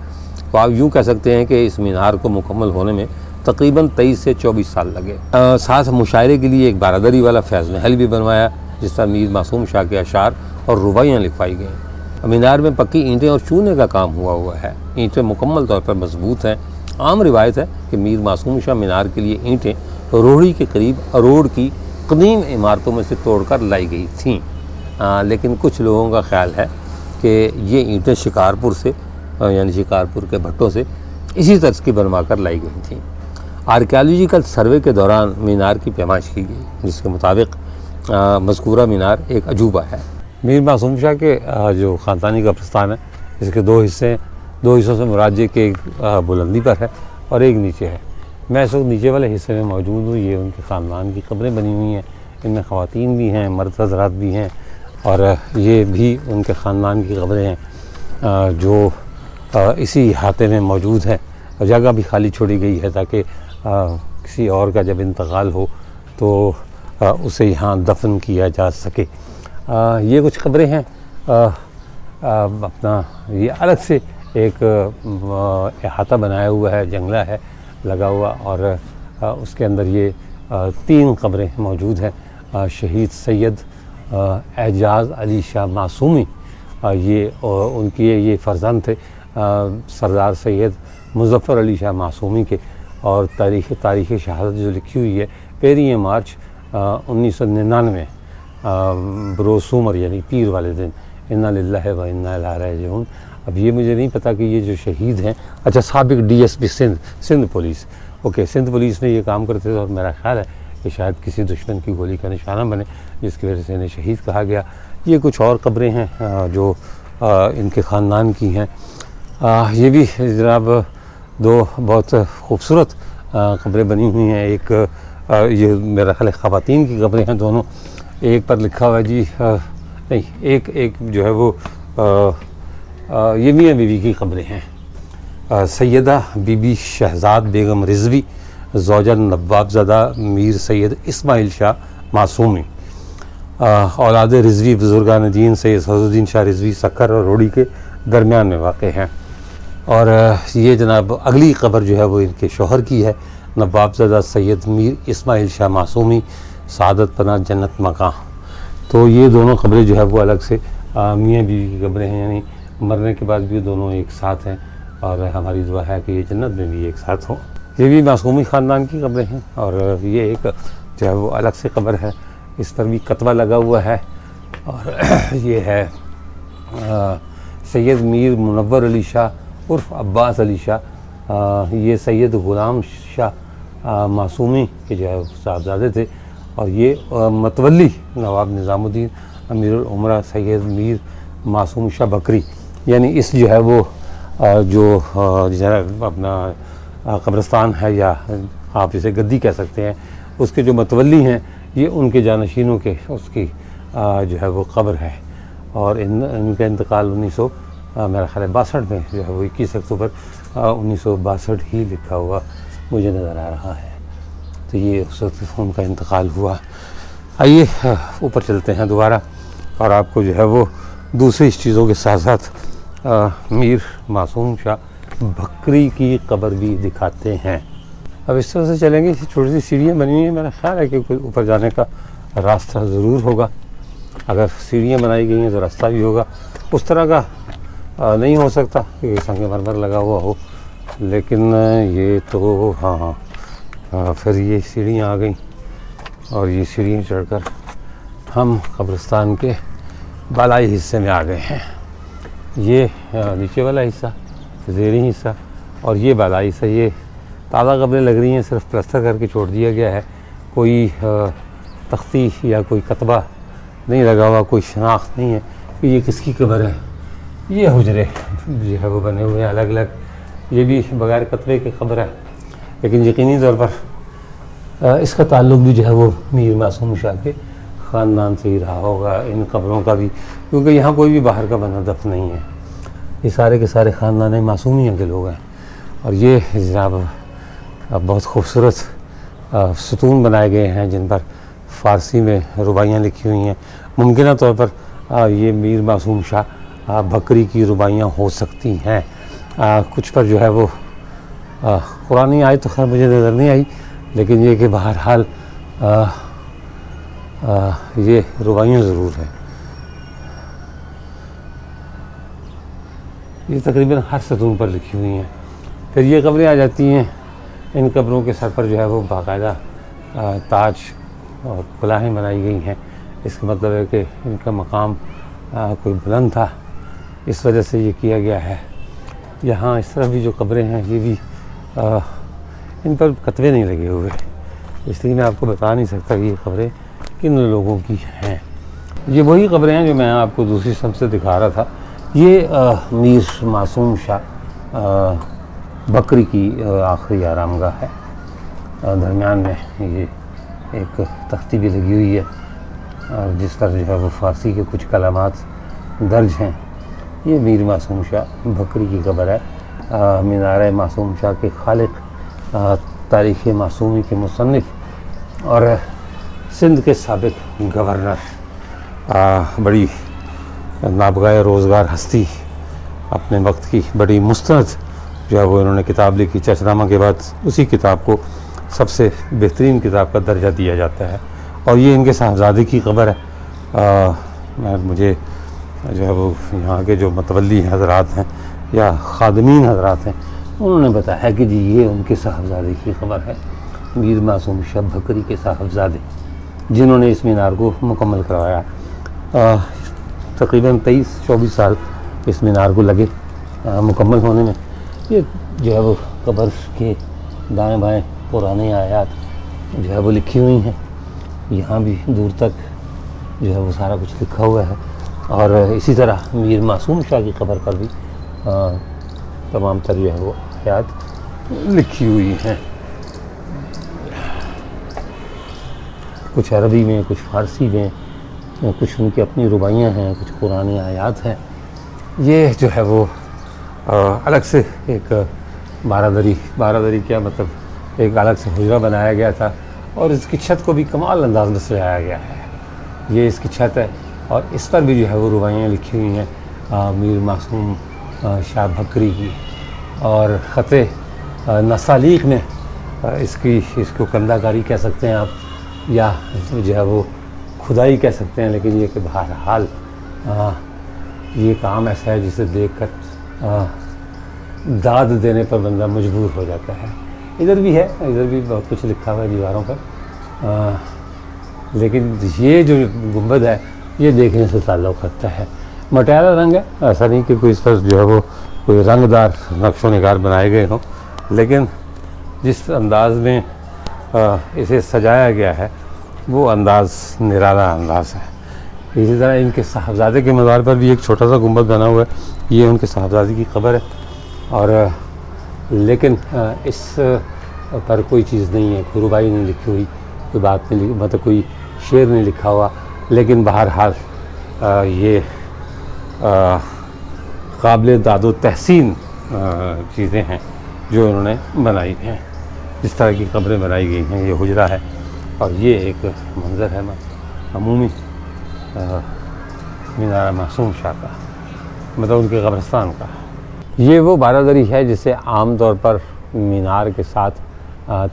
तो आप यूँ कह सकते हैं कि इस मीनार को मुकम्मल होने में तकरीबन 23 से 24 साल लगे। साथ मुशायरे के लिए एक बारादरी वाला फैज़ महल भी बनवाया, जिस पर मीर मासूम शाह के अशार और रुबाइयाँ लिखवाई गईं। मीनार में पक्की ईंटें और चूने का काम हुआ है। ईंटें मुकम्मल तौर पर मजबूत हैं। आम रिवायत है कि मीर मासूम शाह मीनार के लिए ईंटें रोहड़ी के करीब अरोड़ की कदीम इमारतों में से तोड़कर लाई गई थीं, लेकिन कुछ लोगों का ख्याल है कि ये ईंटें शिकारपुर से यानी शिकारपुर के भट्टों से इसी तर्ज की बनवा कर लाई गई थीं। आर्कियोलॉजिकल सर्वे के दौरान मीनार की पैमाइश की गई, जिसके मुताबिक मज़कूरा मीनार एक अजूबा है। मीर मासूम शाह के जो ख़ानदानी कब्रिस्तान है, इसके 2 हिस्से हैं। 2 हिस्सों से मुराद ये कि एक बुलंदी पर है और एक नीचे है। मैं इस वक्त नीचे वाले हिस्से में मौजूद हूँ। ये उनके ख़ानदान की कब्रें बनी हुई हैं। इनमें ख़वातीन भी हैं, मर्द हज़रात भी हैं और ये भी उनके ख़ानदान की कब्रें हैं जो इसी इहाते में मौजूद हैं। जगह भी खाली छोड़ी गई है ताकि किसी और का जब इंतकाल हो तो उसे यहाँ दफन किया जा सके। ये कुछ खबरें हैं। अपना ये अलग से एक अहाता बनाया हुआ है, जंगला है लगा हुआ और उसके अंदर ये 3 कब्रें मौजूद हैं। शहीद सैयद एजाज़ अली शाह मासूमी, ये उनकी ये फ़र्जंद थे सरदार सैयद मुज़फ़्फ़र अली शाह मासूमी के। और तारीख़ शहादत जो लिखी हुई है 15 मार्च 1999 बरोज़ उमर यानी पीर वाले दिन, इन्ना लिल्लाहि व इन्ना इलैहि राजिऊन। अब ये मुझे नहीं पता कि ये जो शहीद हैं, अच्छा साबिक DSP Sindh police, okay, Sindh police में ये काम करते थे और मेरा ख्याल है कि शायद किसी दुश्मन की गोली का निशाना बने, जिसकी वजह से इन्हें शहीद कहा गया। ये कुछ और कब्रें हैं जो इनके ख़ानदान की हैं। ये भी जनाब दो बहुत खूबसूरत कब्रें बनी हुई हैं। एक ये मेरा ख्याल ख़वातीन की कब्रें हैं दोनों। एक पर लिखा हुआ है जी नहीं, एक जो है वो ये मियाँ बीवी की कब्रें हैं। सैयदा बीबी शहजाद बेगम रिजवी ज़ौजा नवाबज़दा मीर सैयद इस्माइल शाह मासूमी, औलाद रिजवी बुज़ुर्गान दीन सैयद सदुद्दीन शाह रिजवी सक्कर और रोड़ी के दरमियान में वाक़ हैं। और ये जनाब अगली कब्र जो है वो इनके शोहर की है, नवाबज़दा सैयद मीर इस्माइल शाह मासूमी सादत पना जन्नत मकां। तो ये दोनों कब्रें जो है वो अलग से मियाँ बीवी की कब्रें हैं, यानी मरने के बाद भी दोनों एक साथ हैं और हमारी दुआ है कि ये जन्नत में भी एक साथ हों। ये भी मासूमी ख़ानदान की कब्रें हैं और ये एक जो है वो अलग से कब्र है, इस पर भी कतबा लगा हुआ है। और ये है सैयद मीर मुनव्वर अली शाह उर्फ़ अब्बास अली शाह। ये सैयद ग़ुलाम शाह मासूमी के जो है साहबजादे थे। और ये मतवली नवाब निज़ामुद्दीन अमीरुल उमरा सैयद मीर मासूम शाह बकरी, यानी इस जो है वो जो अपना कब्रिस्तान है या आप इसे गद्दी कह सकते हैं, उसके जो मतवली हैं ये उनके जानशीनों के उसकी जो है वो कब्र है। और इनका इंतकाल 1900 मेरा ख्याल है 62 में जो है वो 21 अक्टूबर 1962 ही लिखा हुआ मुझे नज़र आ रहा है। तो ये उस वक्त उनका इंतकाल हुआ। आइए ऊपर चलते हैं दोबारा और आपको जो है वो दूसरी चीज़ों के साथ साथ मीर मासूम शाह बकरी की कब्र भी दिखाते हैं। अब इस तरह से चलेंगे, छोटी सी सीढ़ियाँ बनी हुई हैं, मेरा ख्याल है कि ऊपर जाने का रास्ता ज़रूर होगा। अगर सीढ़ियाँ बनाई गई हैं तो रास्ता भी होगा। उस तरह का नहीं हो सकता कि संगमरमर लगा हुआ हो, लेकिन ये तो हाँ फिर ये सीढ़ियाँ आ गई और ये सीढ़ियाँ चढ़कर हम कब्रिस्तान के बालाई हिस्से में आ गए हैं। ये नीचे वाला हिस्सा, ज़ेरी हिस्सा, और ये बालाई हिस्सा। ये ताज़ा कब्रें लग रही हैं, सिर्फ प्लस्तर करके छोड़ दिया गया है। कोई तख्ती या कोई कतबा नहीं लगा हुआ, कोई शनाख्त नहीं है कि ये किसकी कब्र है। ये हुजरे जो है वो बने हुए हैं अलग अलग, ये भी बग़ैर कतबे के कब्र है, लेकिन यकीनी तौर पर इसका ताल्लुक़ भी जो है वो मीर मासूम शाह के ख़ानदान से ही रहा होगा, इन कब्रों का भी, क्योंकि यहाँ कोई भी बाहर का बना दफ़न नहीं है। ये सारे के सारे ख़ानदान मासूमिया के लोग हैं। और ये जनाब बहुत खूबसूरत सतून बनाए गए हैं जिन पर फ़ारसी में रुबाइयाँ लिखी हुई हैं। मुमकिन तौर पर ये मीर मासूम शाह बकरी की रुबाइयाँ हो सकती हैं। कुछ पर जो है वो कुरानी आयत तो खैर मुझे नज़र नहीं आई, लेकिन ये कि बहरहाल ये रुबाइयाँ ज़रूर हैं। ये तकरीबन हर सतून पर लिखी हुई हैं। फिर ये कब्रें आ जाती हैं, इन कब्रों के सर पर जो है वो बाकायदा ताज और कुलाहें बनाई गई हैं। इसका मतलब है कि इनका मकाम कोई बुलंद था, इस वजह से ये किया गया है। यहाँ इस तरफ भी जो कब्रें हैं ये भी इन पर कतबे नहीं लगे हुए, इसलिए मैं आपको बता नहीं सकता कि ये कब्रें किन लोगों की हैं। ये वही कब्रें हैं जो मैं आपको दूसरी सम से दिखा रहा था। ये मीर मासूम शाह बकरी की आखिरी आरामगाह है। दरमियान में ये एक तख्ती भी लगी हुई है और जिस पर जो है वो फ़ारसी के कुछ कलामात दर्ज हैं। ये मीर मासूम शाह बकरी की कब्र है। मीनार मासूम शाह के खालिक, तारीख़ मासूमी के मुसन्निफ़ और सिंध के साबिक़ गवर्नर, बड़ी नाबगाए रोज़गार हस्ती, अपने वक्त की बड़ी मुस्तनद जो है वो इन्होंने किताब लिखी। चचनामा के बाद उसी किताब को सबसे बेहतरीन किताब का दर्जा दिया जाता है और ये इनके साहबजादे की कब्र है। मुझे जो है वो यहाँ के जो मतवली हज़रात हैं या ख़ादमीन हज़रात हैं उन्होंने बताया कि जी ये उनके साहबजादे की कब्र है, मीर मासूम शाह बकरी के साहबजादे, जिन्होंने इस मीनार को मुकम्मल करवाया। तकरीबन 23-24 साल इस मीनार को लगे मुकम्मल होने में। ये जो है वो कब्र के दाएं बाएं पुराने आयात जो है वो लिखी हुई हैं। यहाँ भी दूर तक जो है वो सारा कुछ लिखा हुआ है। और इसी तरह मीर मासूम शाह की कब्र पर भी तमाम तर जो है वो हयात लिखी हुई हैं, कुछ अरबी में, कुछ फ़ारसी में, कुछ उनकी अपनी रुबाइयाँ हैं, कुछ कुरानी आयात हैं। ये जो है वो अलग से एक बारादरी क्या मतलब एक अलग से हुजरा बनाया गया था और इसकी छत को भी कमाल अंदाज में सजाया गया है। ये इसकी छत है और इस पर भी जो है वो रुबाइयाँ लिखी हुई हैं मीर मासूम शाह बकरी की। और ख़त नसालीक में इसको कंदाकारी कह सकते हैं आप, या जो है वो खुदाई कह सकते हैं। लेकिन ये कि बहरहाल ये काम ऐसा है जिसे देखकर दाद देने पर बंदा मजबूर हो जाता है। इधर भी बहुत कुछ लिखा हुआ है दीवारों पर, लेकिन ये जो गुंबद है ये देखने से ताल्लुक़ रखता है। मटियाला रंग है, ऐसा नहीं कि कोई इस पर जो है वो कोई रंगदार नक्शो निगार बनाए गए हों, लेकिन जिस अंदाज में इसे सजाया गया है वो अंदाज़ निराला अंदाज़ है। इसी तरह इनके साहबजादे के मज़ार पर भी एक छोटा सा गुंबद बना हुआ है। ये उनके साहबजादे की कब्र है और लेकिन इस पर कोई चीज़ नहीं है, कोई रुबाई नहीं लिखी हुई, कोई बात नहीं, मतलब कोई शेर नहीं लिखा हुआ। लेकिन बहरहाल ये काबिल दादो तहसीन चीज़ें हैं जो उन्होंने बनाई हैं। इस तरह की कब्रें बनाई गई हैं। ये हुजरा है और ये एक मंज़र है अमूमी मीनार मासूम शाह का, मतलब उनके कब्रिस्तान का। ये वो बारादरी है जिसे आम तौर पर मीनार के साथ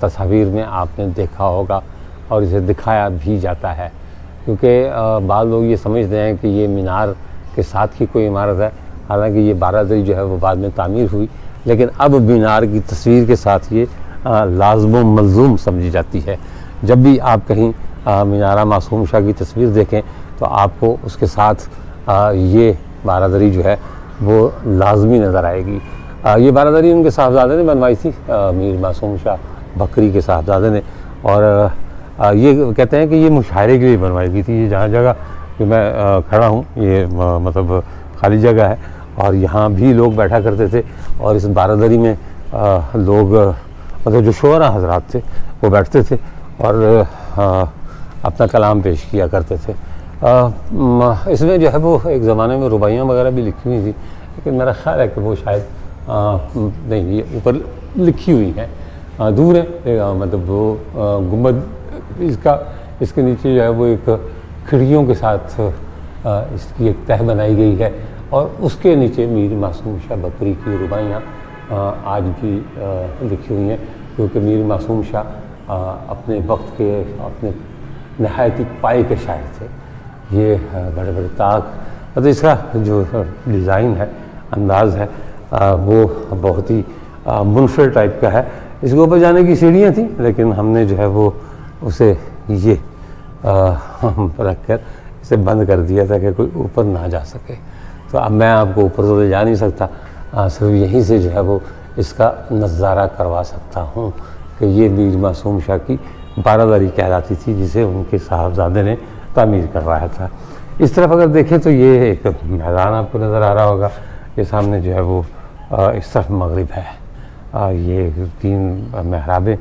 तस्वीर में आपने देखा होगा और इसे दिखाया भी जाता है, क्योंकि बाद लोग ये समझते हैं कि ये मीनार के साथ ही कोई इमारत है। हालांकि ये बारादरी जो है वो बाद में तामीर हुई, लेकिन अब मीनार की तस्वीर के साथ ये लाज़िम मलज़ूम समझी जाती है। जब भी आप कहीं मीनार मासूम शाह की तस्वीर देखें तो आपको उसके साथ ये बारादरी जो है वो लाजमी नज़र आएगी। ये बारादरी उनके साहबजादे ने बनवाई थी, मीर मासूम शाह बकरी के साहबजादे ने। और ये कहते हैं कि ये मुशायरे के लिए बनवाई गई थी। ये जहाँ जगह जो मैं खड़ा हूँ ये मतलब खाली जगह है और यहाँ भी लोग बैठा करते थे और इस बारादरी में लोग मतलब जो शोरा हजरात थे वो बैठते थे और अपना कलाम पेश किया करते थे। इसमें जो है वो एक ज़माने में रुबाइयाँ वगैरह भी लिखी हुई थी, लेकिन मेरा ख्याल है कि वो शायद नहीं, ये ऊपर लिखी हुई हैं, दूर है। मतलब वो गुंबद इसके नीचे जो है वो एक खिड़कियों के साथ इसकी एक तह बनाई गई है और उसके नीचे मीर मासूम शाह बकरी की रुबाइयाँ आज भी लिखी हुई हैं, क्योंकि मीर मासूम शाह अपने वक्त के अपने नहायती पाए के शायर थे। ये बड़े बड़े ताक, मतलब इसका जो डिज़ाइन है, अंदाज़ है, वो बहुत ही मुनफिर टाइप का है। इसके ऊपर जाने की सीढ़ियाँ थी, लेकिन हमने जो है वो उसे ये रख कर इसे बंद कर दिया था कि कोई ऊपर ना जा सके। तो अब मैं आपको ऊपर तो ले जा नहीं सकता, सिर्फ यहीं से जो है वो इसका नज़ारा करवा सकता हूँ कि ये मीर मासूम शाह की बारादरी कहलाती थी, जिसे उनके साहबजादे ने तामीर करवाया था। इस तरफ अगर देखें तो ये एक मैदान आपको नज़र आ रहा होगा। ये सामने जो है वो इस तरफ मगरिब है। ये 3 महराबें,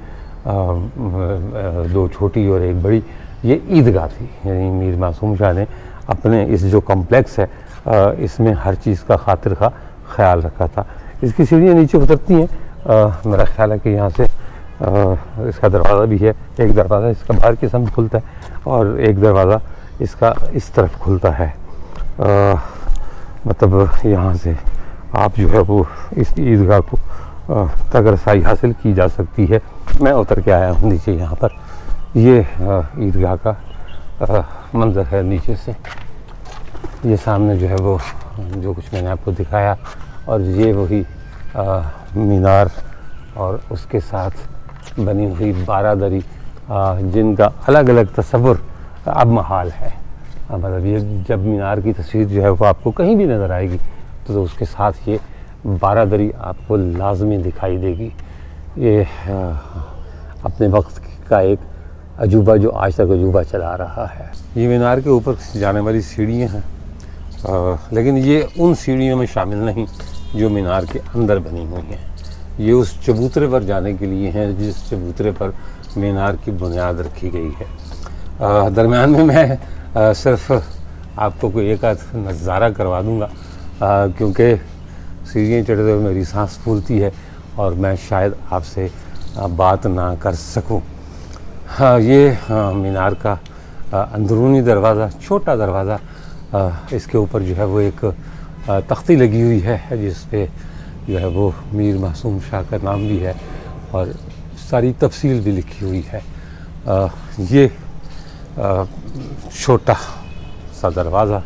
2 छोटी और 1 बड़ी, ये ईदगाह थी। यानी मीर मासूम शाह ने अपने इस जो कॉम्प्लेक्स है इसमें हर चीज़ का खातिर का ख्याल रखा था। इसकी सीढ़ियाँ नीचे उतरती हैं, मेरा ख्याल है कि यहाँ से इसका दरवाज़ा भी है। एक दरवाज़ा इसका बाहर की समझ खुलता है और एक दरवाज़ा इसका इस तरफ खुलता है। मतलब यहाँ से आप जो है वो इस ईदगाह को तक रसाई हासिल की जा सकती है। मैं उतर के आया हूँ नीचे यहाँ पर। ये ईदगाह का मंज़र है नीचे से। ये सामने जो है वो जो कुछ मैंने आपको दिखाया, और ये वही मीनार और उसके साथ बनी हुई बारादरी, जिनका अलग अलग तस्वुर अब महाल है। मतलब ये जब मीनार की तस्वीर जो है वो आपको कहीं भी नज़र आएगी तो उसके साथ ये बारादरी आपको लाजमी दिखाई देगी। ये अपने वक्त का एक अजूबा जो आज तक अजूबा चला रहा है। ये मीनार के ऊपर जाने वाली सीढ़ियाँ हैं, लेकिन ये उन सीढ़ियों में शामिल नहीं जो मीनार के अंदर बनी हुई हैं। ये उस चबूतरे पर जाने के लिए हैं जिस चबूतरे पर मीनार की बुनियाद रखी गई है। दरम्यान में मैं सिर्फ आपको कोई एक आध नज़ारा करवा दूँगा, क्योंकि सीढ़ियाँ चढ़ते हुए मेरी सांस फूलती है और मैं शायद आपसे बात ना कर सकूं। हाँ, ये मीनार का अंदरूनी दरवाज़ा, छोटा दरवाज़ा, इसके ऊपर जो है वो एक तख्ती लगी हुई है जिस पे जो है वो मीर मासूम शाह का नाम भी है और सारी तफसील भी लिखी हुई है। ये छोटा सा दरवाज़ा,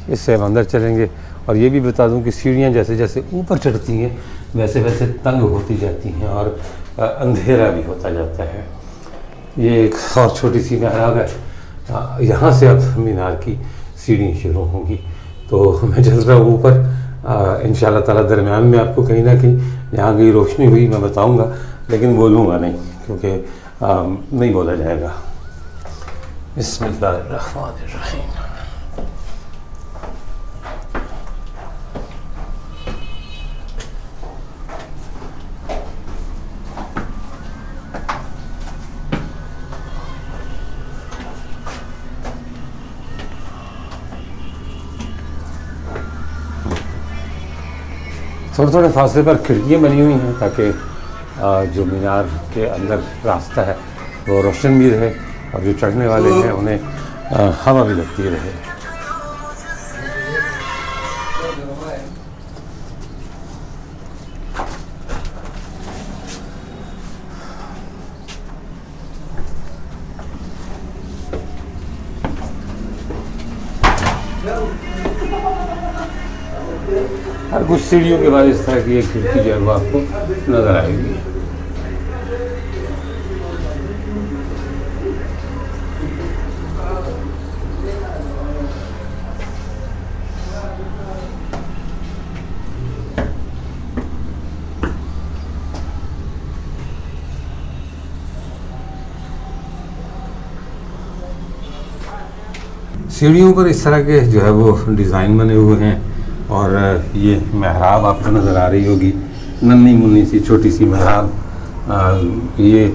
इससे हम अंदर चलेंगे। और ये भी बता दूं कि सीढ़ियाँ जैसे जैसे ऊपर चढ़ती हैं वैसे वैसे तंग होती जाती हैं और अंधेरा भी होता जाता है। ये एक और छोटी सी महराब है, यहाँ से अब मीनार की सीढ़ी शुरू होंगी। तो मैं चल रहा हूँ ऊपर, इंशाल्लाह ताला दरम्यान में आपको कहीं ना कहीं यहाँ की रोशनी हुई मैं बताऊँगा, लेकिन बोलूँगा नहीं क्योंकि नहीं बोला जाएगा। बिस्मिल्लाहिर्रहमानिर्रहीम। थोड़े थोड़े फासले पर खिड़कियाँ बनी हुई हैं ताकि जो मीनार के अंदर रास्ता है वो रोशन भी रहे और जो चढ़ने वाले हैं उन्हें हवा भी लगती रहे। हर कुछ सीढ़ियों के बाद इस तरह की एक खिड़की जो है वो आपको नज़र आएगी। सीढ़ियों पर इस तरह के जो है वो डिज़ाइन बने हुए हैं और ये महराब आपको नज़र आ रही होगी, नन्ही मुन्नी सी छोटी सी महराब। ये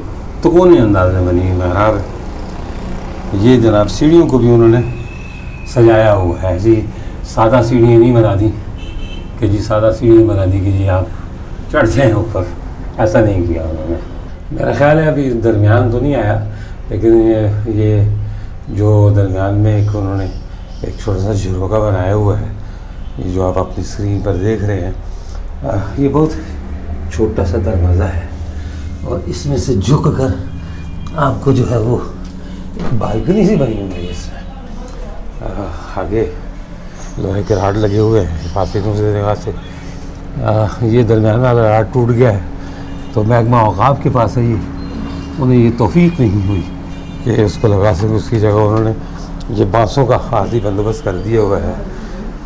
तिकोने अंदाज में बनी हुई महराब है। ये जनाब सीढ़ियों को भी उन्होंने सजाया हुआ है जी। सादा सीढ़ियाँ नहीं बना दी कि जी सादा सीढ़ी बना दी कि जी आप चढ़ जाएँ ऊपर, ऐसा नहीं किया उन्होंने। मेरा ख्याल है अभी दरमियान तो नहीं आया, लेकिन ये जो दरमियान में एक उन्होंने एक छोटा सा झरोका बनाया हुआ है, ये जो आप अपनी स्क्रीन पर देख रहे हैं, ये बहुत छोटा सा दरवाज़ा है और इसमें से झुक कर आपको जो है वो बालकनी सी बनी हुई है। इसमें आगे लोहे के राड लगे हुए हैं हिफाजतों से जगह से। ये दरमियान वाला राड टूट गया है तो महकमा औक़ाफ़ के पास है, ये उन्हें ये तौफ़ीक नहीं हुई कि उसको लगा सके। उसकी जगह उन्होंने ये बाँसों का खासी बंदोबस्त कर दिया हुआ है।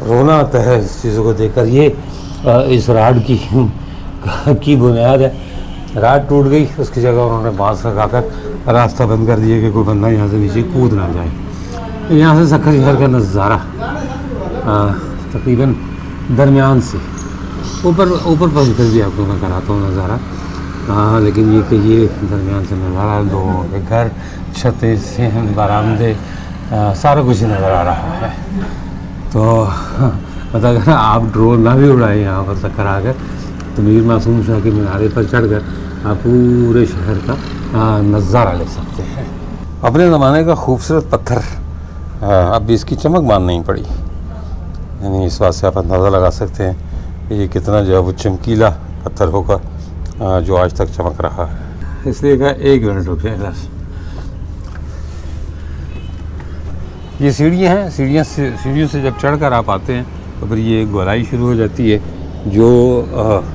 रोना आता है इस चीज़ों को देखकर। ये इस राड की बुनियाद है, राड टूट गई, उसकी जगह उन्होंने बाँस लगाकर रास्ता बंद कर दिया कि कोई बंदा यहाँ से नीचे कूद ना जाए। यहाँ से सक्खर शहर का नज़ारा तकरीबन दरमियान से ऊपर पहुँच भी आपको मैं कराता हूँ नज़ारा। लेकिन ये कि ये दरमियान से नज़ारा, लोगों के घर, छतें, सहन, बरामदे, सारा कुछ नज़र आ रहा है। तो मतलब अगर आप ड्रोन ना भी उड़ाएं यहाँ पर चक्कर आकर तो मीर मासूम शाह के मीनारे पर चढ़कर आप पूरे शहर का नज़ारा ले सकते हैं। अपने ज़माने का खूबसूरत पत्थर अब इसकी चमक मान नहीं पड़ी, यानी इस बात से आप अंदाज़ा लगा सकते हैं कि ये कितना जो है वो चमकीला पत्थर होगा जो आज तक चमक रहा है। इसलिए कहा 1 मिनट रुक जाए बस। ये सीढ़ियाँ हैं, सीढ़ियों से जब चढ़कर आप आते हैं तो फिर ये गोलाई शुरू हो जाती है जो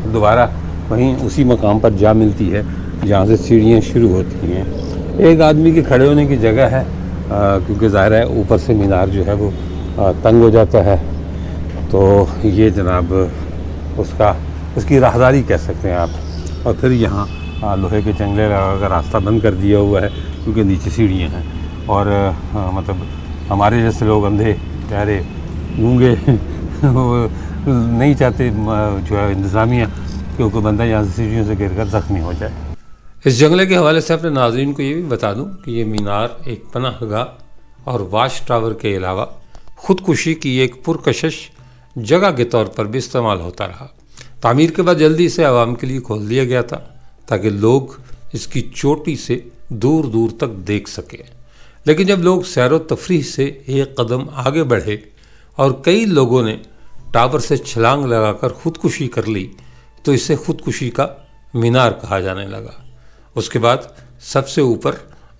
दोबारा वहीं उसी मकाम पर जा मिलती है जहाँ से सीढ़ियाँ शुरू होती हैं। एक आदमी के खड़े होने की जगह है क्योंकि ज़ाहिर है ऊपर से मीनार जो है वो तंग हो जाता है। तो ये जनाब उसकी राहदारी कह सकते हैं आप। और फिर यहाँ लोहे के जंगले लगाकर रास्ता बंद कर दिया हुआ है, क्योंकि नीचे सीढ़ियाँ हैं और मतलब हमारे जैसे लोग अंधे प्यारे गूंगे वो नहीं चाहते जो है इंतज़ामिया कि कोई बंदा यहाँ से सीढ़ियों से गिर कर ज़ख्मी हो जाए। इस जंगले के हवाले से अपने नाज़रीन को ये भी बता दूं कि ये मीनार एक पनाहगाह और वाच टावर के अलावा ख़ुदकुशी की एक पुरकशिश जगह के तौर पर भी इस्तेमाल होता रहा। तामीर के बाद जल्दी इसे आवाम के लिए खोल दिया गया था ताकि लोग इसकी चोटी से दूर दूर तक देख सकें। लेकिन जब लोग सैर व तफरीह से एक कदम आगे बढ़े और कई लोगों ने टावर से छलांग लगाकर ख़ुदकुशी कर ली तो इसे ख़ुदकुशी का मीनार कहा जाने लगा। उसके बाद सबसे ऊपर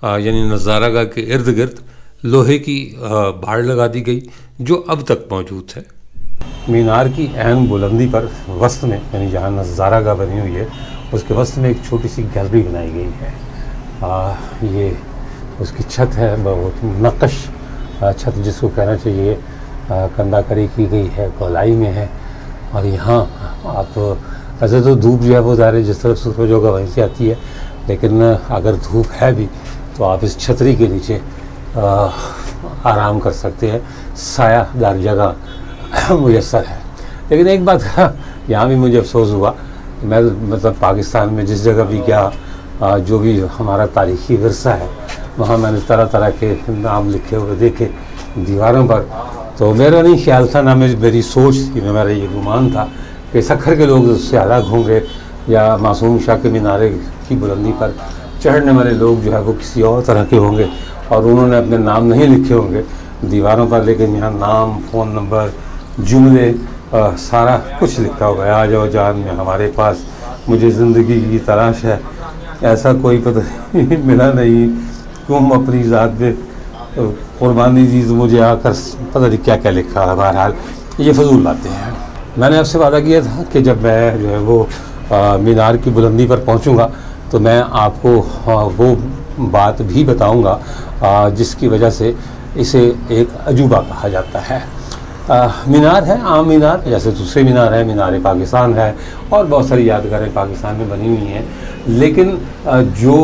यानी नज़ारागाह के इर्द गिर्द लोहे की बाड़ लगा दी गई जो अब तक मौजूद है। मीनार की ऐन बुलंदी पर वस्त में यानी जहाँ नज़ारागाह बनी हुई है उसके वस्त में एक छोटी सी गैलरी बनाई गई है। ये उसकी छत है, बहुत नक्श छत जिसको कहना चाहिए, कंधाकरी की गई है, गोलाई में है। और यहाँ आप ऐसे तो धूप जो है वो ज़ाहिर जिस तरफ सूरज होगा वहीं से आती है, लेकिन अगर धूप है भी तो आप इस छतरी के नीचे आराम कर सकते हैं, सायादार जगह मुयसर है। लेकिन एक बात यहाँ भी मुझे अफसोस हुआ, मैं मतलब पाकिस्तान में जिस जगह भी गया जो भी हमारा तारीख़ी विरसा है वहाँ मैंने तरह तरह के नाम लिखे हुए देखे दीवारों पर। तो मेरा नहीं ख्याल था, ना मेरी सोच थी, मेरा ये गुमान था कि सखर के लोग उससे अलग होंगे या मासूम शाह के मीनारे की बुलंदी पर चढ़ने वाले लोग जो है वो किसी और तरह के होंगे और उन्होंने अपने नाम नहीं लिखे होंगे दीवारों पर। लेकिन यहाँ नाम, फ़ोन नंबर, जुमले सारा कुछ लिखा हुआ है। आ जाओ जान में हमारे पास, मुझे ज़िंदगी की तलाश है, ऐसा कोई पता मिला नहीं, तुम अपनी ज़ात पे कुर्बानी दी तो मुझे आकर पता नहीं क्या क्या लिखा है। बहरहाल ये फजूल बातें हैं। मैंने आपसे वादा किया था कि जब मैं जो है वो मीनार की बुलंदी पर पहुंचूंगा तो मैं आपको वो बात भी बताऊंगा जिसकी वजह से इसे एक अजूबा कहा जाता है। मीनार है आम मीनार, जैसे दूसरे मीनार है, मीनार पाकिस्तान है और बहुत सारी यादगारें पाकिस्तान में बनी हुई हैं। लेकिन जो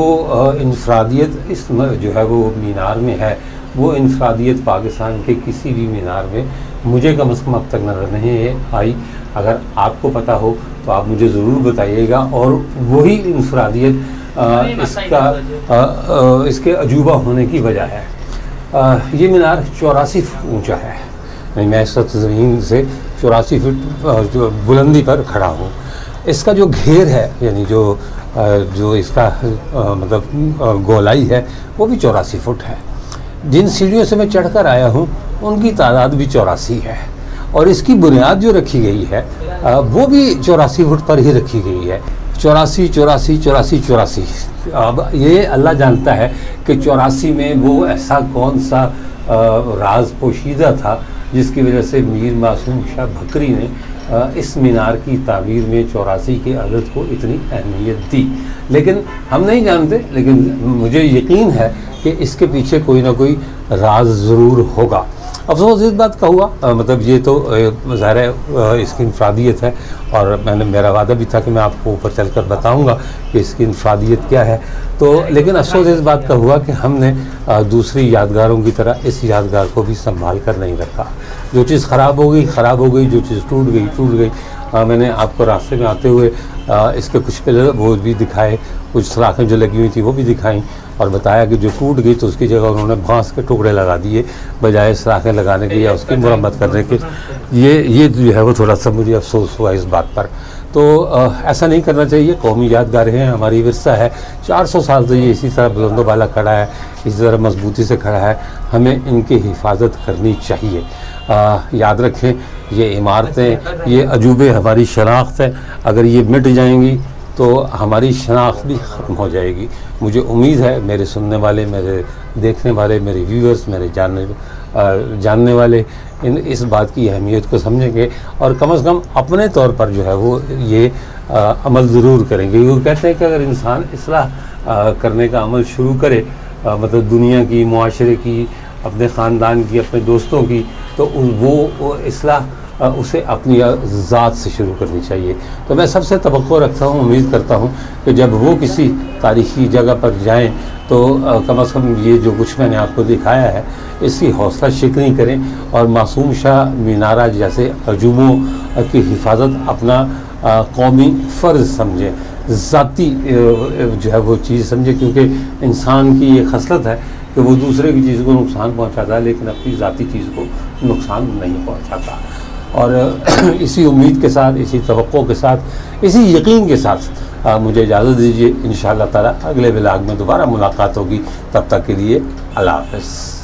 इंफरादियत इस जो है वो मीनार में है, वो इंफरादियत पाकिस्तान के किसी भी मीनार में मुझे कम से कम अब तक नज़र नहीं आई। अगर आपको पता हो तो आप मुझे ज़रूर बताइएगा। और वही इंफरादियत इसके अजूबा होने की वजह है। ये मीनार 84 फुट ऊँचा है, मैं इस वक्त ज़मीन से 84 फुट जो बुलंदी पर खड़ा हूँ। इसका जो घेर है यानी जो इसका मतलब गोलाई है वो भी 84 फुट है। जिन सीढ़ियों से मैं चढ़कर आया हूँ उनकी तादाद भी 84 है और इसकी बुनियाद जो रखी गई है वो भी 84 फुट पर ही रखी गई है। 84, 84, 84, 84। अब ये अल्लाह जानता है कि 84 में वो ऐसा कौन सा राज पोशीदा था जिसकी वजह से मीर मासूम शाह भकरी ने इस मीनार की तामीर में 84 के अदद को इतनी अहमियत दी। लेकिन हम नहीं जानते, लेकिन मुझे यकीन है कि इसके पीछे कोई ना कोई राज ज़रूर होगा। अफसोस इस बात का हुआ, मतलब ये तो ज़ाहिर है इसकी इंफरादियत है और मेरा वादा भी था कि मैं आपको ऊपर चलकर बताऊंगा कि इसकी इंफरादियत क्या है। तो लेकिन अफसोस इस बात का हुआ कि हमने दूसरी यादगारों की तरह इस यादगार को भी संभाल कर नहीं रखा। जो चीज़ ख़राब हो गई ख़राब हो गई, जो चीज़ टूट गई टूट गई। मैंने आपको रास्ते में आते हुए इसके कुछ पिलर वो भी दिखाए, कुछ सलाखें जो लगी हुई थी वो भी दिखाई और बताया कि जो टूट गई तो उसकी जगह उन्होंने बांस के टुकड़े लगा दिए बजाय सलाखें लगाने के या उसकी मरम्मत करने के। ये जो है वो थोड़ा सा मुझे अफसोस हुआ इस बात पर। तो ऐसा नहीं करना चाहिए। कौमी यादगारें हैं, हमारी विरसा है, 400 साल से ये इसी तरह बुलंदो बाला खड़ा है, इसी तरह मजबूती से खड़ा है। हमें इनकी हिफाजत करनी चाहिए। याद रखें ये इमारतें, ये अजूबे हमारी शनाख्त है। अगर ये मिट जाएंगी तो हमारी शनाख्त भी ख़त्म हो जाएगी। मुझे उम्मीद है मेरे सुनने वाले, मेरे देखने वाले, मेरे व्यूअर्स, मेरे जानने वाले इस बात की अहमियत को समझेंगे और कम से कम अपने तौर पर जो है वो ये अमल ज़रूर करेंगे। वो कहते हैं कि अगर इंसान इस्लाह करने का अमल शुरू करे, मतलब दुनिया की, मुआशरे की, अपने ख़ानदान की, अपने दोस्तों की, तो वो इस्लाह उसे अपनी ज़ात से शुरू करनी चाहिए। तो मैं सबसे तवक्को रखता हूँ, उम्मीद करता हूँ कि जब वो किसी तारीख़ी जगह पर जाएं तो कम से कम ये जो कुछ मैंने आपको दिखाया है इसकी हौसला शिकनी करें और मासूम शाह मीनारा जैसे अजूबों की हिफाजत अपना कौमी फ़र्ज़ समझें, ज़ाती जो है वो चीज़ समझें, क्योंकि इंसान की ये खसलत है कि वो दूसरे की चीज़ को नुकसान पहुंचाता है लेकिन अपनी ज़ाती चीज़ को नुकसान नहीं पहुंचाता। और इसी उम्मीद के साथ, इसी तवक्को के साथ, इसी यकीन के साथ मुझे इजाज़त दीजिए। इंशाअल्लाह ताला अगले व्लॉग में दोबारा मुलाकात होगी। तब तक के लिए अल्लाह हाफ़िज़।